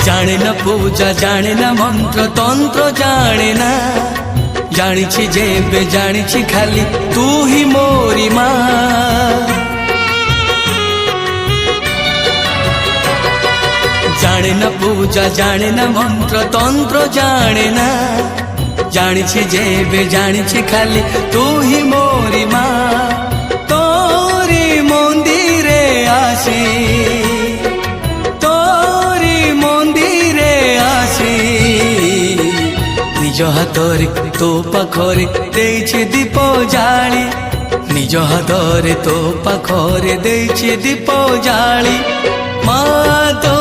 जाने न पूजा जाने न मंत्र तंत्र जाने ना जानिछि जेबे जानिछि खाली तू ही मोरी माँ। जाने न पूजा जाने न मंत्र तंत्र जाने ना जानिछि जेबे जानिछि खाली तू ही मोरी माँ। तोरी मंदिरे आसी निज हाथरे तो पाखरे देइछि दीप जाली निज हाथरे तो पाखरे देइछि दीप जाली माँ तो